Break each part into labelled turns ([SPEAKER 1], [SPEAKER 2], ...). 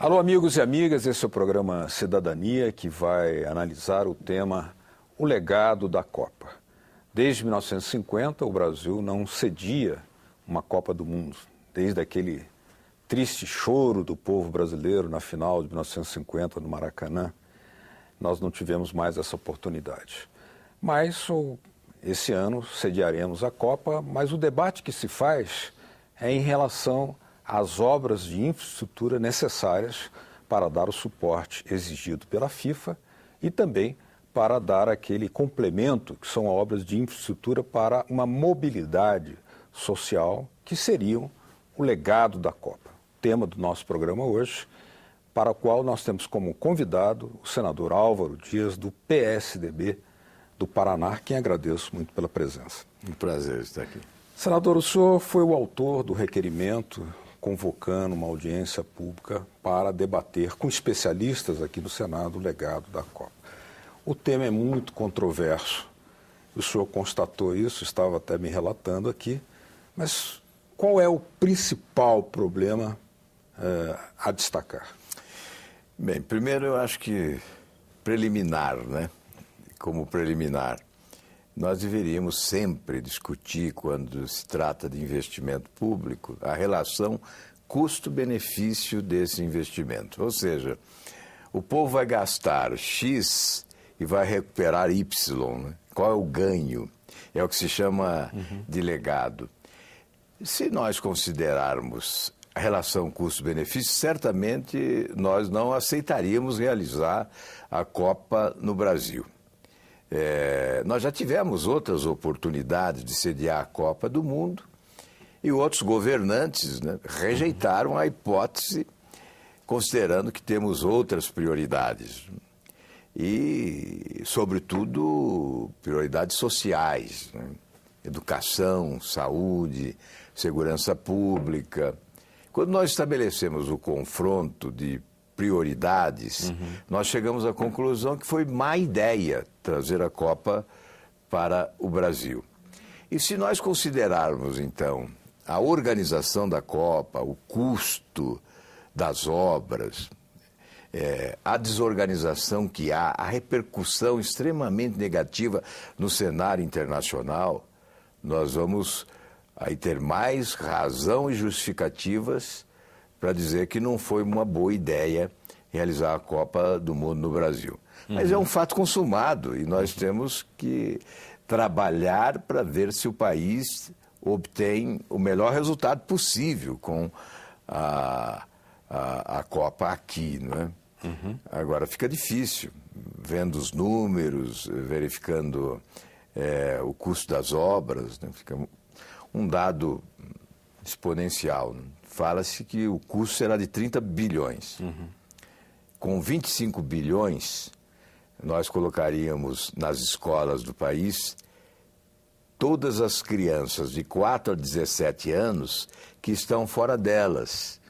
[SPEAKER 1] Alô, amigos e amigas, esse é o programa Cidadania, que vai analisar o tema O Legado da Copa. Desde 1950, o Brasil não cedia uma Copa do Mundo. Desde aquele triste choro do povo brasileiro na final de 1950 no Maracanã, nós não tivemos mais essa oportunidade. Mas esse ano sediaremos a Copa, mas o debate que se faz é em relação às obras de infraestrutura necessárias para dar o suporte exigido pela FIFA e também para dar aquele complemento, que são obras de infraestrutura para uma mobilidade social, que seriam o legado da Copa. Tema do nosso programa hoje, para o qual nós temos como convidado o senador Álvaro Dias, do PSDB do Paraná, quem agradeço muito pela presença.
[SPEAKER 2] Um prazer estar aqui.
[SPEAKER 1] Senador, o senhor foi o autor do requerimento convocando uma audiência pública para debater com especialistas aqui no Senado o legado da Copa. O tema é muito controverso. O senhor constatou isso, estava até me relatando aqui, mas qual é o principal problema a destacar?
[SPEAKER 2] Bem, primeiro eu acho que preliminar, né? Como preliminar, nós deveríamos sempre discutir, quando se trata de investimento público, a relação custo-benefício desse investimento. Ou seja, o povo vai gastar X e vai recuperar Y, né? Qual é o ganho? É o que se chama de legado. Se nós considerarmos a relação custo-benefício, certamente nós não aceitaríamos realizar a Copa no Brasil. Nós já tivemos outras oportunidades de sediar a Copa do Mundo e outros governantes, né, rejeitaram a hipótese, considerando que temos outras prioridades. E, sobretudo, prioridades sociais, né? Educação, saúde, segurança pública. Quando nós estabelecemos o confronto de prioridades, nós chegamos à conclusão que foi má ideia trazer a Copa para o Brasil. E se nós considerarmos, então, a organização da Copa, o custo das obras, a desorganização que há, a repercussão extremamente negativa no cenário internacional, nós vamos aí ter mais razão e justificativas para dizer que não foi uma boa ideia realizar a Copa do Mundo no Brasil. Mas é um fato consumado e nós temos que trabalhar para ver se o país obtém o melhor resultado possível com a Copa aqui, não é? Agora, fica difícil, vendo os números, verificando o custo das obras, né? Fica um dado exponencial, né? Fala-se que o custo será de 30 bilhões. Com 25 bilhões, nós colocaríamos nas escolas do país todas as crianças de 4 a 17 anos que estão fora delas.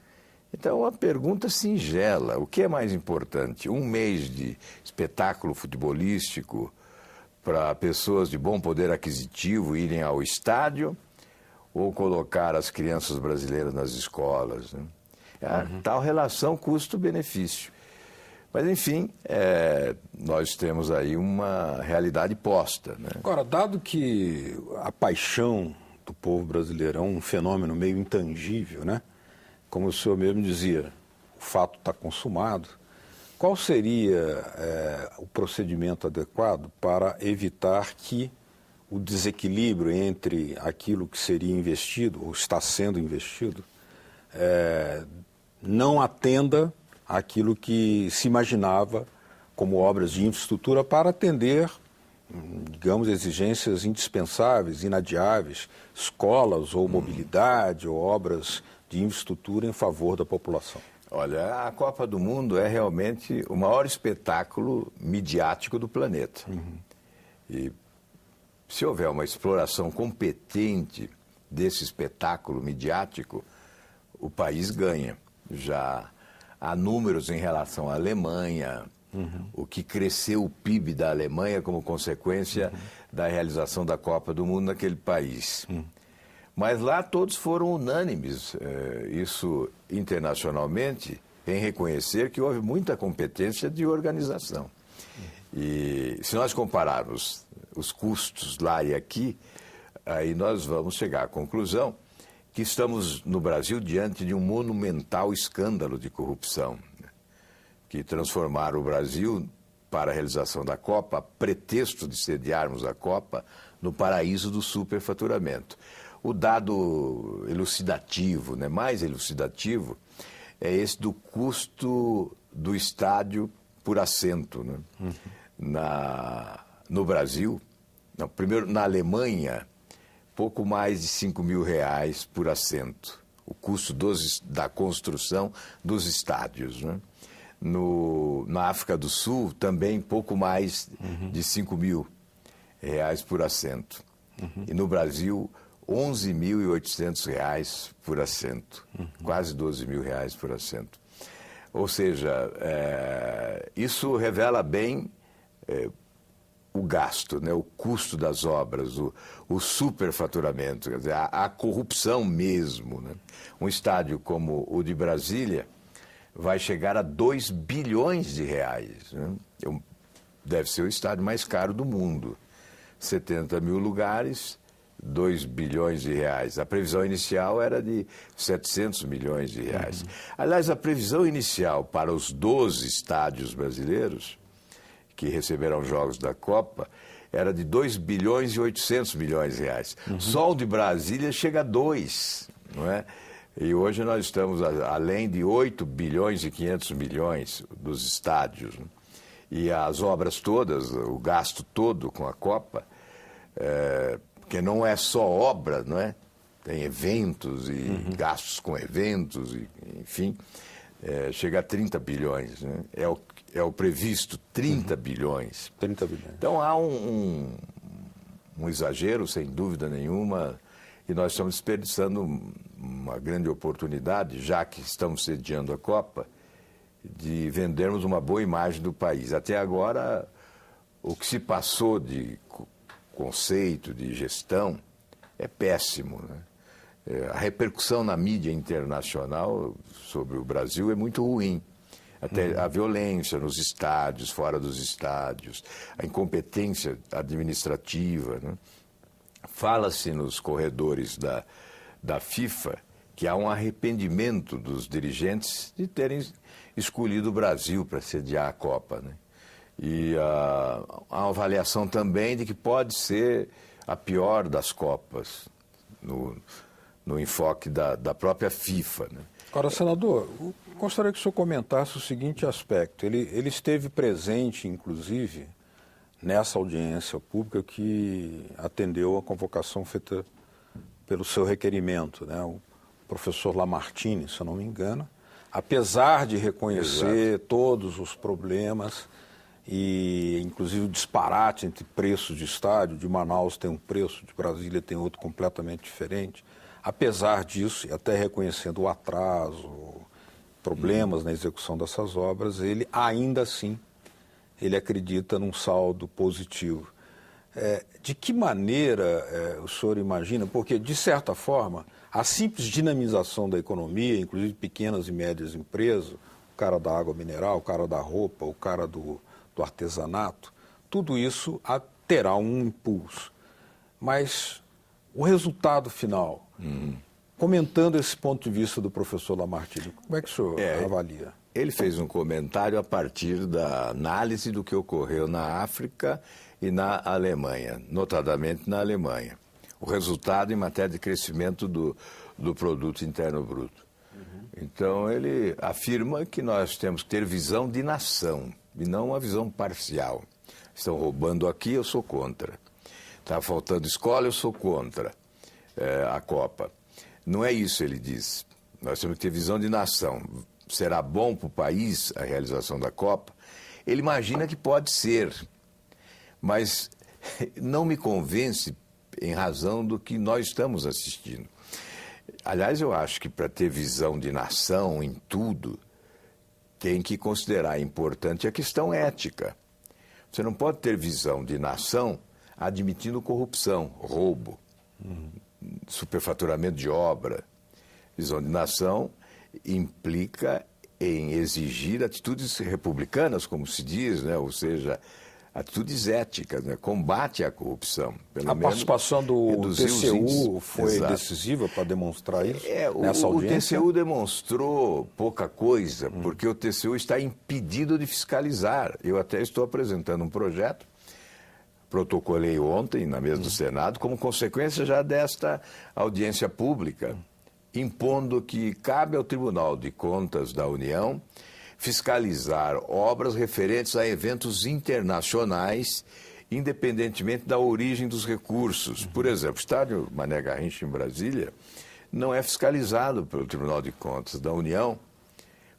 [SPEAKER 2] Então, uma pergunta singela: o que é mais importante? Um mês de espetáculo futebolístico para pessoas de bom poder aquisitivo irem ao estádio, ou colocar as crianças brasileiras nas escolas, né? Tal relação custo-benefício. Mas, enfim, nós temos aí uma realidade posta, né?
[SPEAKER 1] Agora, dado que a paixão do povo brasileiro é um fenômeno meio intangível, né? Como o senhor mesmo dizia, o fato está consumado, qual seria o procedimento adequado para evitar que o desequilíbrio entre aquilo que seria investido, ou está sendo investido, não atenda àquilo que se imaginava como obras de infraestrutura para atender, digamos, exigências indispensáveis, inadiáveis, escolas ou mobilidade ou obras de infraestrutura em favor da população?
[SPEAKER 2] Olha, a Copa do Mundo é realmente o maior espetáculo midiático do planeta. E se houver uma exploração competente desse espetáculo midiático, o país ganha. Já há números em relação à Alemanha, o que cresceu o PIB da Alemanha como consequência da realização da Copa do Mundo naquele país. Mas lá todos foram unânimes, isso internacionalmente, em reconhecer que houve muita competência de organização. E se nós compararmos os custos lá e aqui, aí nós vamos chegar à conclusão que estamos no Brasil diante de um monumental escândalo de corrupção, que transformaram o Brasil, para a realização da Copa, a pretexto de sediarmos a Copa, no paraíso do superfaturamento. O dado elucidativo, né, mais elucidativo, é esse do custo do estádio por assento. Né? No Brasil, não, primeiro na Alemanha, pouco mais de R$5.000 por assento, o custo da construção dos estádios. Né? Na África do Sul, também pouco mais de R$5.000 por assento. E no Brasil, R$11.800 por assento, quase R$12.000 por assento. Ou seja, isso revela bem o gasto, né, o custo das obras, o superfaturamento, quer dizer, a corrupção mesmo. Né? Um estádio como o de Brasília vai chegar a R$2 bilhões. Né? Deve ser o estádio mais caro do mundo. 70 mil lugares, R$2 bilhões. A previsão inicial era de R$700 milhões. Aliás, a previsão inicial para os 12 estádios brasileiros que receberão jogos da Copa era de R$2 bilhões e 800 milhões. Só o de Brasília chega a 2, não é? E hoje nós estamos além de 8 bilhões e 500 milhões dos estádios. Né? E as obras todas, o gasto todo com a Copa, porque não é só obra, não é? Tem eventos e gastos com eventos, enfim, chega a 30 bilhões. Né? É o previsto 30 bilhões.
[SPEAKER 1] 30 bilhões.
[SPEAKER 2] Então há um exagero, sem dúvida nenhuma, e nós estamos desperdiçando uma grande oportunidade, já que estamos sediando a Copa, de vendermos uma boa imagem do país. Até agora, o que se passou de conceito, de gestão, é péssimo. Né? A repercussão na mídia internacional sobre o Brasil é muito ruim. Até a violência nos estádios, fora dos estádios, a incompetência administrativa. Né? Fala-se nos corredores da FIFA que há um arrependimento dos dirigentes de terem escolhido o Brasil para sediar a Copa. Né? E há uma avaliação também de que pode ser a pior das Copas, no enfoque da própria FIFA. Né?
[SPEAKER 1] Agora, senador, gostaria que o senhor comentasse o seguinte aspecto. Ele esteve presente, inclusive, nessa audiência pública que atendeu a convocação feita pelo seu requerimento, né? O professor Lamartine, se eu não me engano, apesar de reconhecer todos os problemas e, inclusive, o disparate entre preços de estádio, de Manaus tem um preço, de Brasília tem outro completamente diferente, apesar disso, e até reconhecendo o atraso, problemas na execução dessas obras, ele ainda assim, ele acredita num saldo positivo. De que maneira o senhor imagina, porque, de certa forma, a simples dinamização da economia, inclusive pequenas e médias empresas, o cara da água mineral, o cara da roupa, o cara do artesanato, tudo isso terá um impulso. Mas o resultado final, comentando esse ponto de vista do professor Lamartine, como é que o senhor avalia?
[SPEAKER 2] Ele fez um comentário a partir da análise do que ocorreu na África e na Alemanha, notadamente na Alemanha. O resultado em matéria de crescimento do produto interno bruto. Então, ele afirma que nós temos que ter visão de nação, e não uma visão parcial. Estão roubando aqui, eu sou contra. Está faltando escola, eu sou contra a Copa. Não é isso, ele diz. Nós temos que ter visão de nação. Será bom para o país a realização da Copa? Ele imagina que pode ser, mas não me convence em razão do que nós estamos assistindo. Aliás, eu acho que para ter visão de nação em tudo, tem que considerar importante a questão ética. Você não pode ter visão de nação admitindo corrupção, roubo, superfaturamento de obra. Visão de nação implica em exigir atitudes republicanas, como se diz, né? Ou seja, atitudes éticas, né? Combate à corrupção.
[SPEAKER 1] A participação do TCU foi decisiva para demonstrar isso nessa audiência?
[SPEAKER 2] O TCU demonstrou pouca coisa, porque o TCU está impedido de fiscalizar. Eu até estou apresentando um projeto, protocolei ontem na mesa do Senado, como consequência já desta audiência pública, impondo que cabe ao Tribunal de Contas da União fiscalizar obras referentes a eventos internacionais, independentemente da origem dos recursos. Por exemplo, o estádio Mané Garrincha, em Brasília, não é fiscalizado pelo Tribunal de Contas da União,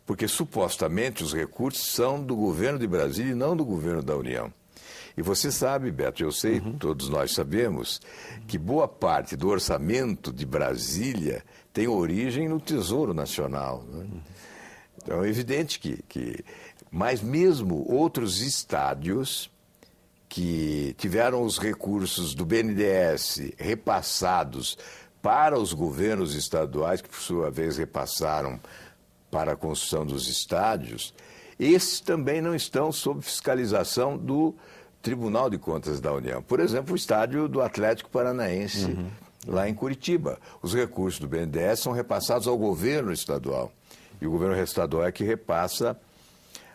[SPEAKER 2] porque supostamente os recursos são do governo de Brasília e não do governo da União. E você sabe, Beto, eu sei, todos nós sabemos, que boa parte do orçamento de Brasília tem origem no Tesouro Nacional, né? Então é evidente mas mesmo outros estádios que tiveram os recursos do BNDES repassados para os governos estaduais, que por sua vez repassaram para a construção dos estádios, esses também não estão sob fiscalização do Tribunal de Contas da União. Por exemplo, o estádio do Atlético Paranaense, lá em Curitiba. Os recursos do BNDES são repassados ao governo estadual. E o governo estadual é que repassa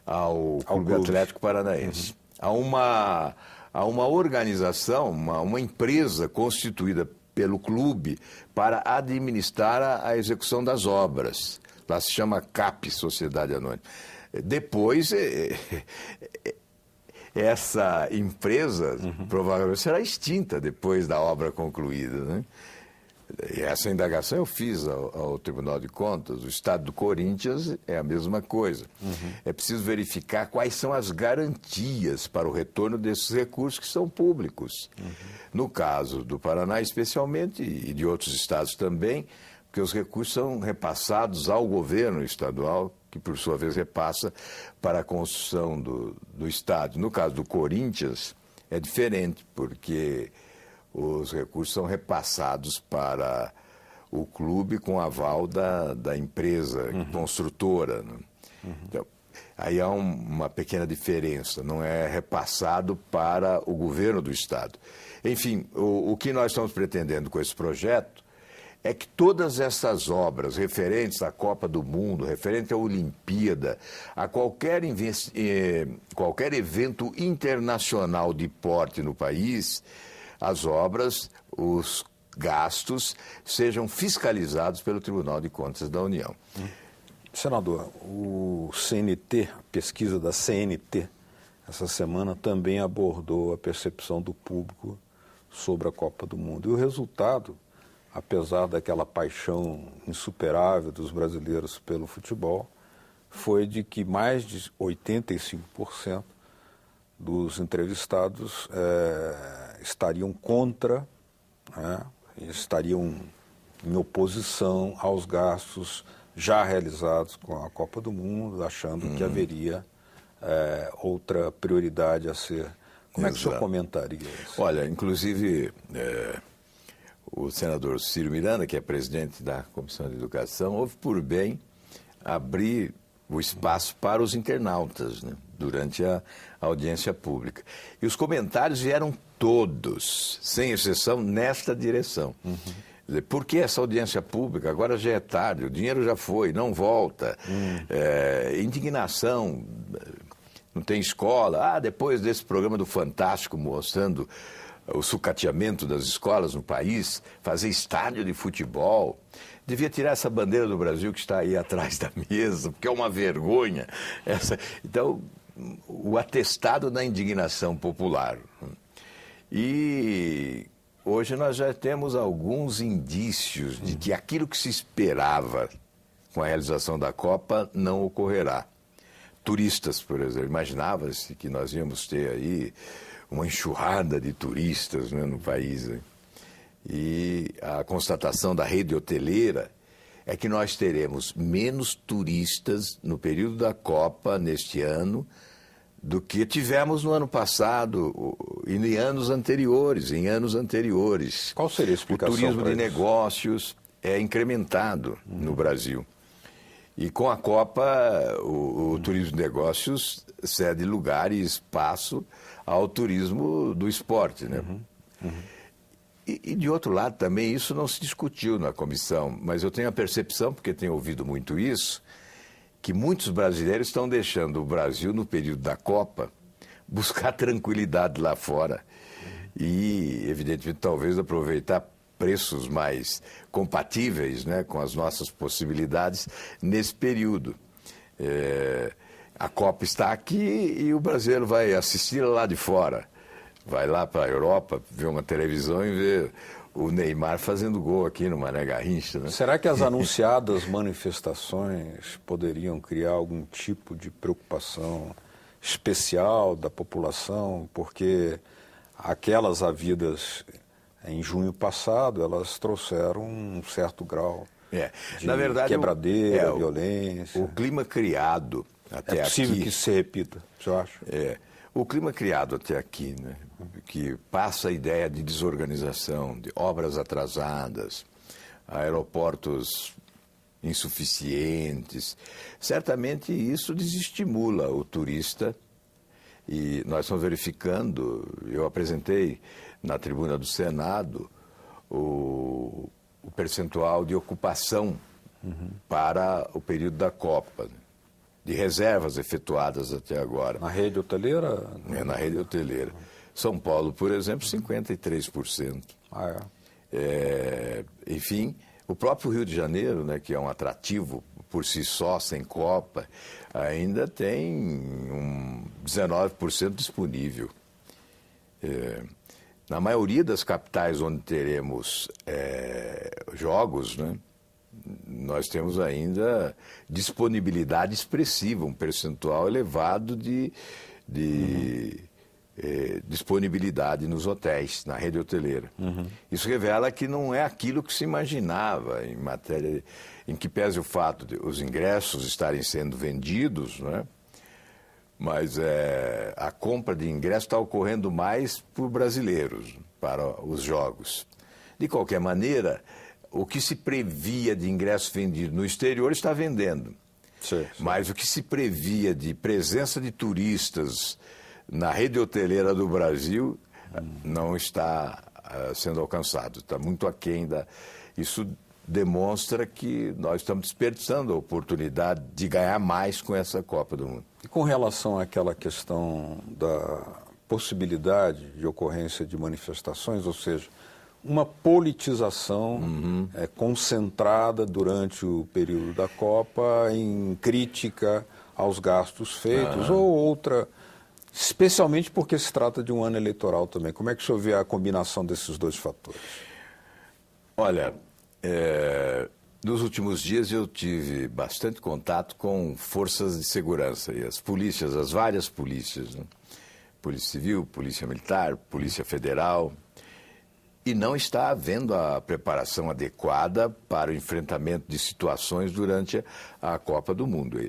[SPEAKER 2] ao Clube Atlético Paranaense. Há uma organização, uma empresa constituída pelo clube para administrar a execução das obras. Lá se chama CAP, Sociedade Anônima. Depois, essa empresa provavelmente será extinta depois da obra concluída, né? E essa indagação eu fiz ao Tribunal de Contas. O Estado do Corinthians é a mesma coisa. É preciso verificar quais são as garantias para o retorno desses recursos que são públicos. No caso do Paraná, especialmente, e de outros estados também, porque os recursos são repassados ao governo estadual, que por sua vez repassa para a construção do estádio. No caso do Corinthians, é diferente, porque os recursos são repassados para o clube com aval da empresa construtora, né? Então, aí há uma pequena diferença, não é repassado para o governo do Estado. Enfim, o que nós estamos pretendendo com esse projeto é que todas essas obras referentes à Copa do Mundo, referente à Olimpíada, a qualquer evento internacional de porte no país, as obras, os gastos, sejam fiscalizados pelo Tribunal de Contas da União.
[SPEAKER 1] Senador, o CNT, a pesquisa da CNT, essa semana também abordou a percepção do público sobre a Copa do Mundo. E o resultado, apesar daquela paixão insuperável dos brasileiros pelo futebol, foi de que mais de 85% dos entrevistados estariam contra, né, estariam em oposição aos gastos já realizados com a Copa do Mundo, achando que haveria outra prioridade a ser. Como é que o senhor comentaria isso?
[SPEAKER 2] Olha, inclusive, o senador Ciro Miranda, que é presidente da Comissão de Educação, houve por bem abrir o espaço para os internautas, né, durante a audiência pública. E os comentários vieram todos, sem exceção, nesta direção. Por que essa audiência pública? Agora já é tarde, o dinheiro já foi, não volta. Indignação, não tem escola. Depois desse programa do Fantástico mostrando o sucateamento das escolas no país, fazer estádio de futebol. Devia tirar essa bandeira do Brasil que está aí atrás da mesa, porque é uma vergonha. Então, o atestado da indignação popular. E hoje nós já temos alguns indícios de que aquilo que se esperava com a realização da Copa não ocorrerá. Turistas, por exemplo, imaginava-se que nós íamos ter aí uma enxurrada de turistas, né, no país, né? E a constatação da rede hoteleira é que nós teremos menos turistas no período da Copa, neste ano, do que tivemos no ano passado e em anos anteriores.
[SPEAKER 1] Qual seria a explicação?
[SPEAKER 2] O turismo de negócios é incrementado no Brasil. E com a Copa, o turismo de negócios cede lugar e espaço ao turismo do esporte, né? E de outro lado também isso não se discutiu na comissão, mas eu tenho a percepção, porque tenho ouvido muito isso, que muitos brasileiros estão deixando o Brasil, no período da Copa, buscar tranquilidade lá fora e, evidentemente, talvez aproveitar preços mais compatíveis, né, com as nossas possibilidades nesse período. A Copa está aqui e o brasileiro vai assistir lá de fora. Vai lá para a Europa, ver uma televisão e ver o Neymar fazendo gol aqui no Mané Garrincha, né?
[SPEAKER 1] Será que as anunciadas manifestações poderiam criar algum tipo de preocupação especial da população? Porque aquelas havidas em junho passado, elas trouxeram um certo grau de
[SPEAKER 2] na verdade,
[SPEAKER 1] quebradeira, violência.
[SPEAKER 2] O clima criado até aqui...
[SPEAKER 1] É possível que isso se repita, você acha?
[SPEAKER 2] O clima criado até aqui, né, que passa a ideia de desorganização, de obras atrasadas, aeroportos insuficientes, certamente isso desestimula o turista. E nós estamos verificando, eu apresentei na tribuna do Senado o percentual de ocupação para o período da Copa, né, de reservas efetuadas até agora.
[SPEAKER 1] Na rede hoteleira?
[SPEAKER 2] Na rede hoteleira. São Paulo, por exemplo, 53%. Enfim, o próprio Rio de Janeiro, né, que é um atrativo por si só, sem Copa, ainda tem um 19% disponível. Na maioria das capitais onde teremos jogos, né, nós temos ainda disponibilidade expressiva, um percentual elevado de disponibilidade nos hotéis, na rede hoteleira. Isso revela que não é aquilo que se imaginava em matéria, em que pese o fato de os ingressos estarem sendo vendidos, né? Mas a compra de ingressos está ocorrendo mais por brasileiros para os jogos. De qualquer maneira, o que se previa de ingresso vendido no exterior está vendendo.
[SPEAKER 1] Sim.
[SPEAKER 2] Mas o que se previa de presença de turistas na rede hoteleira do Brasil não está sendo alcançado. Está muito aquém da... Isso demonstra que nós estamos desperdiçando a oportunidade de ganhar mais com essa Copa do Mundo.
[SPEAKER 1] E com relação àquela questão da possibilidade de ocorrência de manifestações, ou seja, uma politização concentrada durante o período da Copa em crítica aos gastos feitos, ou outra, especialmente porque se trata de um ano eleitoral também. Como é que o senhor vê a combinação desses dois fatores?
[SPEAKER 2] Olha, nos últimos dias eu tive bastante contato com forças de segurança e as polícias, as várias polícias, né? Polícia Civil, Polícia Militar, Polícia Federal. E não está havendo a preparação adequada para o enfrentamento de situações durante a Copa do Mundo.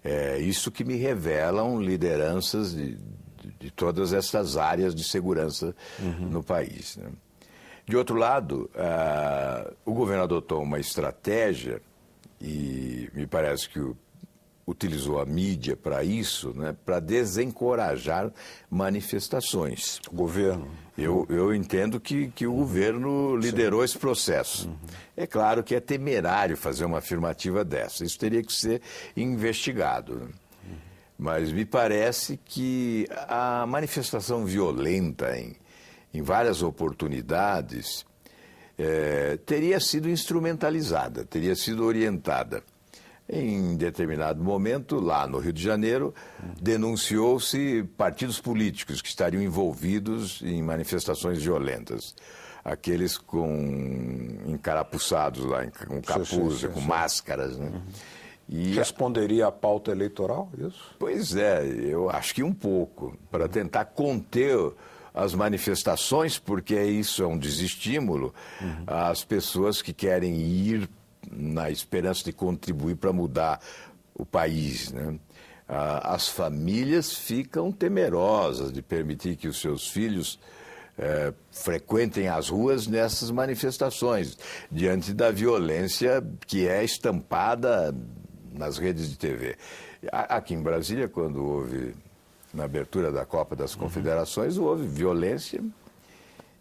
[SPEAKER 2] É isso que me revelam lideranças de todas essas áreas de segurança no país, né? De outro lado, o governo adotou uma estratégia e me parece que utilizou a mídia para isso, né, para desencorajar manifestações.
[SPEAKER 1] O governo?
[SPEAKER 2] Eu entendo que o governo liderou esse processo. É claro que é temerário fazer uma afirmativa dessa. Isso teria que ser investigado, né? Mas me parece que a manifestação violenta em várias oportunidades teria sido instrumentalizada, teria sido orientada. Em determinado momento, lá no Rio de Janeiro, denunciou-se partidos políticos que estariam envolvidos em manifestações violentas. Aqueles encarapuçados lá, com capuz, com máscaras, né? E
[SPEAKER 1] responderia à pauta eleitoral, isso?
[SPEAKER 2] Pois é, eu acho que um pouco, para tentar conter as manifestações, porque isso é um desestímulo às pessoas que querem ir na esperança de contribuir para mudar o país, né? As famílias ficam temerosas de permitir que os seus filhos frequentem as ruas nessas manifestações, diante da violência que é estampada nas redes de TV. Aqui em Brasília, quando houve, na abertura da Copa das Confederações, houve violência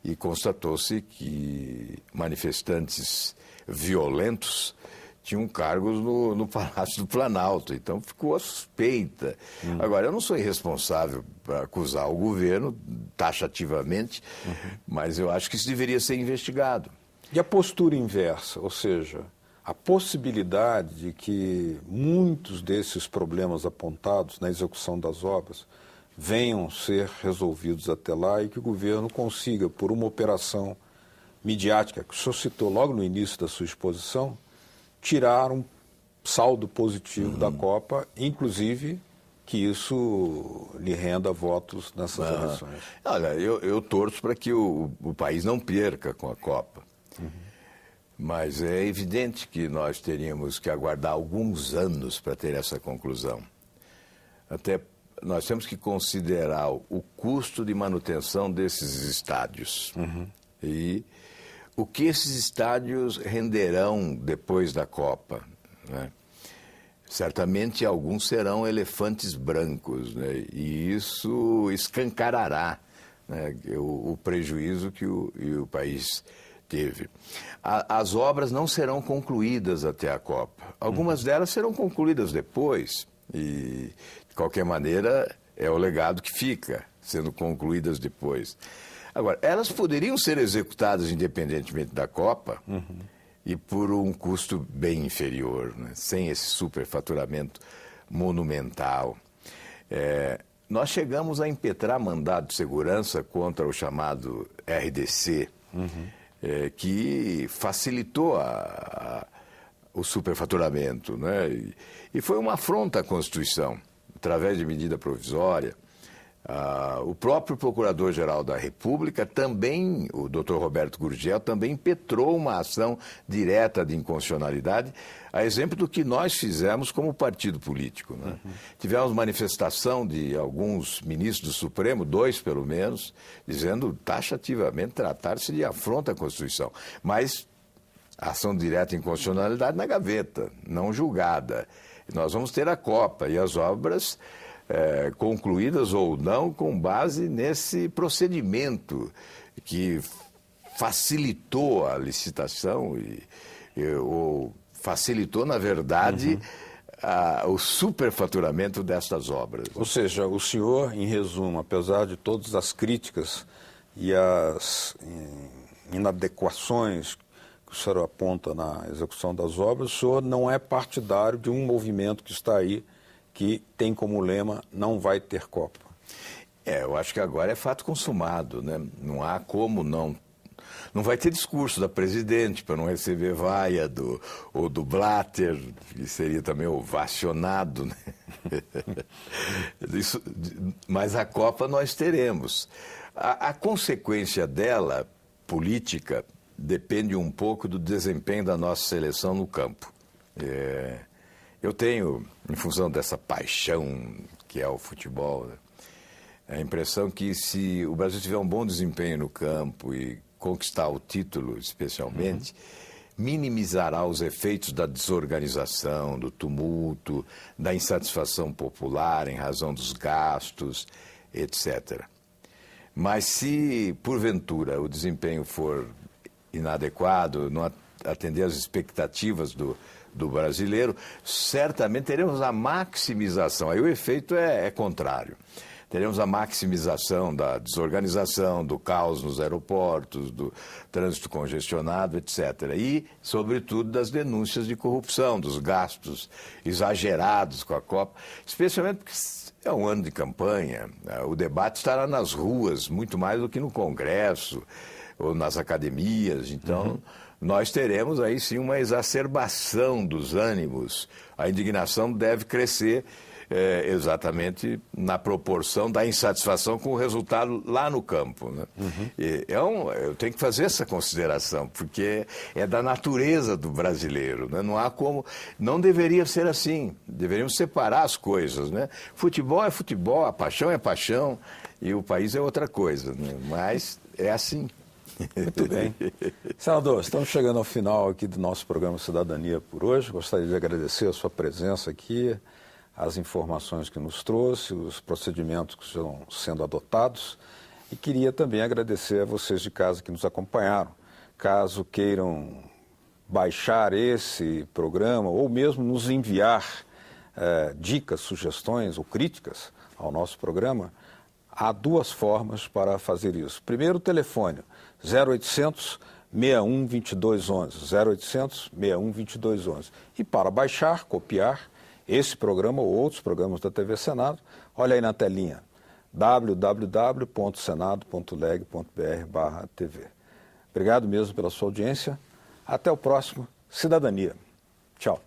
[SPEAKER 2] e constatou-se que manifestantes violentos tinham cargos no Palácio do Planalto, então ficou a suspeita. Agora, eu não sou irresponsável para acusar o governo taxativamente, mas eu acho que isso deveria ser investigado.
[SPEAKER 1] E a postura inversa, ou seja, a possibilidade de que muitos desses problemas apontados na execução das obras venham ser resolvidos até lá e que o governo consiga, por uma operação midiática, que o senhor citou logo no início da sua exposição, tirar um saldo positivo da Copa, inclusive que isso lhe renda votos nessas eleições.
[SPEAKER 2] Olha, eu torço para que o país não perca com a Copa. Mas é evidente que nós teríamos que aguardar alguns anos para ter essa conclusão. Até nós temos que considerar o custo de manutenção desses estádios. E o que esses estádios renderão depois da Copa, né? Certamente alguns serão elefantes brancos, né? E isso escancarará, né, o prejuízo que o país teve. As obras não serão concluídas até a Copa. Algumas delas serão concluídas depois e, de qualquer maneira, é o legado que fica, sendo concluídas depois. Agora, elas poderiam ser executadas independentemente da Copa e por um custo bem inferior, né? Sem esse superfaturamento monumental. Nós chegamos a impetrar mandado de segurança contra o chamado RDC, que facilitou o superfaturamento, né? E foi uma afronta à Constituição, através de medida provisória. O próprio Procurador-Geral da República também, o Dr. Roberto Gurgel, também impetrou uma ação direta de inconstitucionalidade, a exemplo do que nós fizemos como partido político, né? Tivemos manifestação de alguns ministros do Supremo, 2 pelo menos, dizendo taxativamente tratar-se de afronta à Constituição. Mas a ação direta de inconstitucionalidade na gaveta, não julgada. Nós vamos ter a Copa e as obras concluídas ou não com base nesse procedimento que facilitou a licitação ou facilitou, na verdade, o superfaturamento destas obras.
[SPEAKER 1] Ou seja, o senhor, em resumo, apesar de todas as críticas e as inadequações que o senhor aponta na execução das obras, o senhor não é partidário de um movimento que está aí, que tem como lema, não vai ter Copa.
[SPEAKER 2] Eu acho que agora é fato consumado, né? Não há como não vai ter discurso da presidente para não receber vaia ou do Blatter, que seria também ovacionado, né? Mas a Copa nós teremos. A consequência dela, política, depende um pouco do desempenho da nossa seleção no campo. Eu tenho, em função dessa paixão que é o futebol, a impressão que se o Brasil tiver um bom desempenho no campo e conquistar o título, especialmente, minimizará os efeitos da desorganização, do tumulto, da insatisfação popular em razão dos gastos, etc. Mas se, porventura, o desempenho for inadequado, não atender às expectativas do brasileiro, certamente teremos a maximização. Aí o efeito é contrário. Teremos a maximização da desorganização, do caos nos aeroportos, do trânsito congestionado, etc. E, sobretudo, das denúncias de corrupção, dos gastos exagerados com a Copa, especialmente porque é um ano de campanha. O debate estará nas ruas, muito mais do que no Congresso ou nas academias. Então, nós teremos aí sim uma exacerbação dos ânimos. A indignação deve crescer exatamente na proporção da insatisfação com o resultado lá no campo, né? Eu tenho que fazer essa consideração, porque é da natureza do brasileiro, né? Não há como, não deveria ser assim, deveríamos separar as coisas, né? Futebol é futebol, a paixão é paixão e o país é outra coisa, né? Mas é assim.
[SPEAKER 1] Muito bem. Senador, estamos chegando ao final aqui do nosso programa Cidadania por hoje. Gostaria de agradecer a sua presença aqui, as informações que nos trouxe, os procedimentos que estão sendo adotados. E queria também agradecer a vocês de casa que nos acompanharam. Caso queiram baixar esse programa ou mesmo nos enviar dicas, sugestões ou críticas ao nosso programa, há duas formas para fazer isso. Primeiro, o telefone 0800 61 2211, 0800 61 2211. E para baixar, copiar esse programa ou outros programas da TV Senado, olha aí na telinha, www.senado.leg.br/TV. Obrigado mesmo pela sua audiência. Até o próximo Cidadania. Tchau.